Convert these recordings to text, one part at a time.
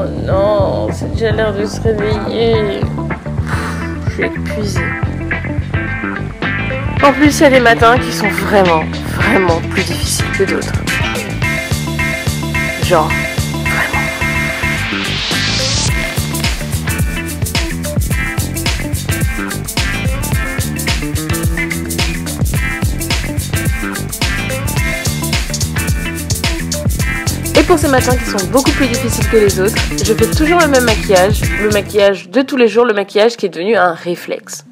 Oh non, c'est déjà l'heure de se réveiller. Je suis épuisée. En plus, il y a des matins qui sont vraiment plus difficiles que d'autres. Genre, vraiment. Et pour ces matins qui sont beaucoup plus difficiles que les autres, je fais toujours le même maquillage, le maquillage de tous les jours, le maquillage qui est devenu un réflexe.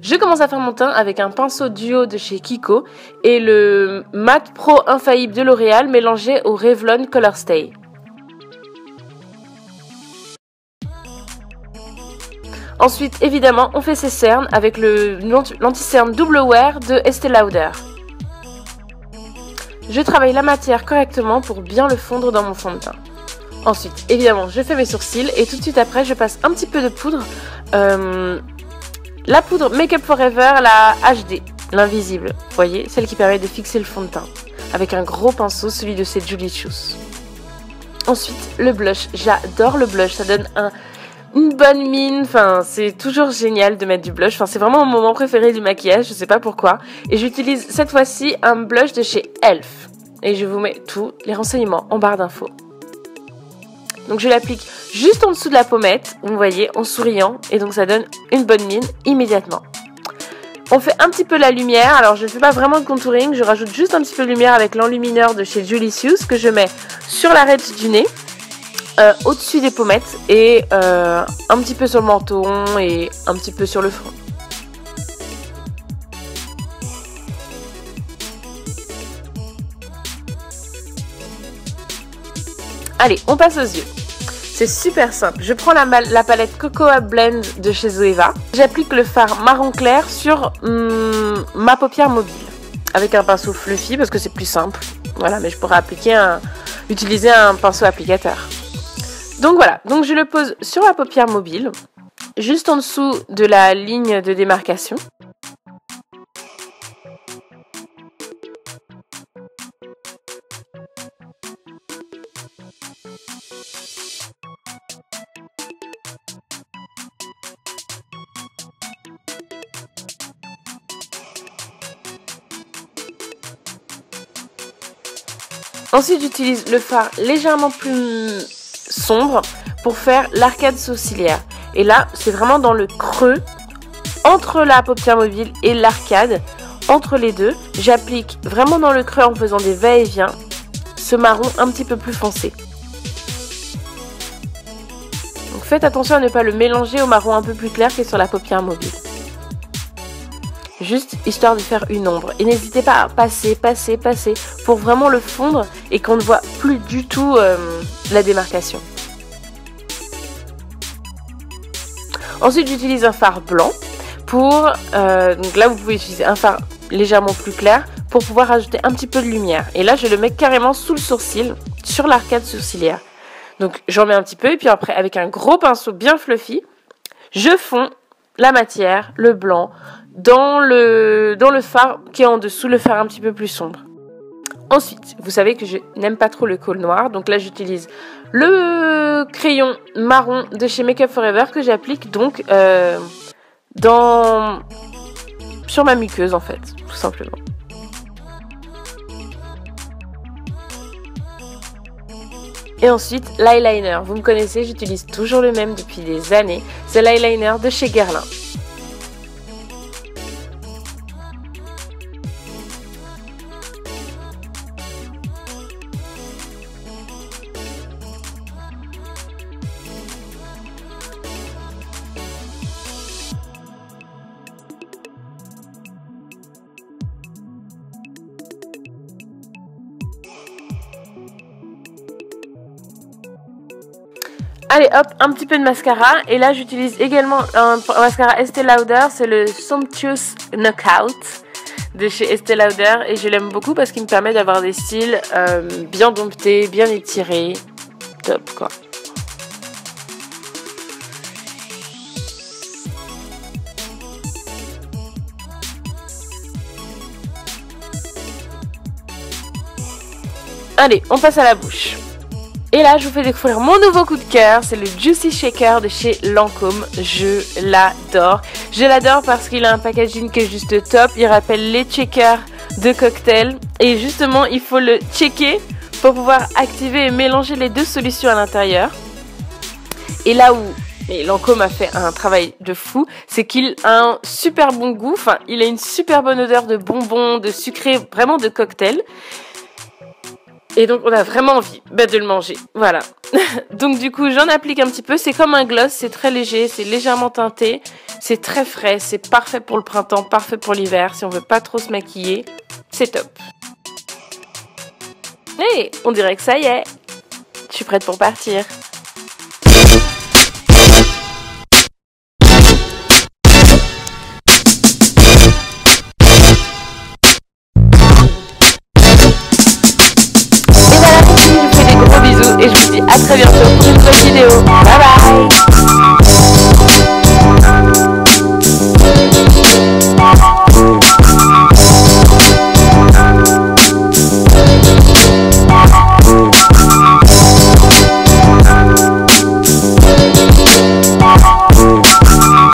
Je commence à faire mon teint avec un pinceau duo de chez Kiko et le Matte Pro Infaillible de L'Oréal mélangé au Revlon Color Stay. Ensuite, évidemment, on fait ses cernes avec l'anti-cerne Double Wear de Estée Lauder. Je travaille la matière correctement pour bien le fondre dans mon fond de teint. Ensuite, évidemment, je fais mes sourcils et tout de suite après, je passe un petit peu de poudre. La poudre Make Up For Ever, la HD, l'invisible, vous voyez, celle qui permet de fixer le fond de teint, avec un gros pinceau, celui de chez Julie Choo. Ensuite, le blush, j'adore le blush, ça donne une bonne mine, enfin, c'est toujours génial de mettre du blush, enfin, c'est vraiment mon moment préféré du maquillage, je sais pas pourquoi, et j'utilise cette fois-ci un blush de chez Elf, et je vous mets tous les renseignements en barre d'infos. Donc je l'applique juste en dessous de la pommette, vous voyez, en souriant, et donc ça donne une bonne mine immédiatement. On fait un petit peu la lumière, alors je ne fais pas vraiment de contouring, je rajoute juste un petit peu de lumière avec l'enlumineur de chez Julie Choo que je mets sur l'arête du nez, au-dessus des pommettes, et un petit peu sur le menton et un petit peu sur le front. Allez, on passe aux yeux. C'est super simple. Je prends la palette Cocoa Blend de chez Zoeva. J'applique le fard marron clair sur ma paupière mobile. Avec un pinceau fluffy parce que c'est plus simple. Voilà, mais je pourrais utiliser un pinceau applicateur. Donc voilà, donc je le pose sur ma paupière mobile. Juste en dessous de la ligne de démarcation. Ensuite, j'utilise le fard légèrement plus sombre pour faire l'arcade sourcilière. Et là, c'est vraiment dans le creux, entre la paupière mobile et l'arcade, entre les deux. J'applique vraiment dans le creux en faisant des va-et-vient, ce marron un petit peu plus foncé. Donc faites attention à ne pas le mélanger au marron un peu plus clair qui est sur la paupière mobile. Juste histoire de faire une ombre. Et n'hésitez pas à passer pour vraiment le fondre et qu'on ne voit plus du tout la démarcation. Ensuite, j'utilise un fard blanc pour... donc là, vous pouvez utiliser un fard légèrement plus clair pour pouvoir rajouter un petit peu de lumière. Et là, je le mets carrément sous le sourcil, sur l'arcade sourcilière. Donc, j'en mets un petit peu et puis après, avec un gros pinceau bien fluffy, je fonds la matière, le blanc, dans le fard qui est en dessous, le fard un petit peu plus sombre. Ensuite, vous savez que je n'aime pas trop le col noir, donc là j'utilise le crayon marron de chez Make Up For Ever que j'applique donc sur ma muqueuse en fait, tout simplement. Et ensuite, l'eyeliner. Vous me connaissez, j'utilise toujours le même depuis des années. C'est l'eyeliner de chez Guerlain. Allez hop, un petit peu de mascara. Et là j'utilise également un mascara Estée Lauder. C'est le Sumptuous Knockout de chez Estée Lauder. Et je l'aime beaucoup parce qu'il me permet d'avoir des styles bien domptés, bien étirés. Top quoi. Allez, on passe à la bouche. Et là, je vous fais découvrir mon nouveau coup de cœur, c'est le Juicy Shaker de chez Lancôme. Je l'adore. Je l'adore parce qu'il a un packaging qui est juste top. Il rappelle les shakers de cocktail. Et justement, il faut le checker pour pouvoir activer et mélanger les deux solutions à l'intérieur. Et là où Lancôme a fait un travail de fou, c'est qu'il a un super bon goût. Enfin, il a une super bonne odeur de bonbons, de sucré, vraiment de cocktail. Et donc, on a vraiment envie de le manger. Voilà. Donc, du coup, j'en applique un petit peu. C'est comme un gloss. C'est très léger. C'est légèrement teinté. C'est très frais. C'est parfait pour le printemps, parfait pour l'hiver. Si on veut pas trop se maquiller, c'est top. Hey, on dirait que ça y est. Je suis prête pour partir. Et je vous fais des gros bisous et je vous dis à très bientôt pour une nouvelle vidéo.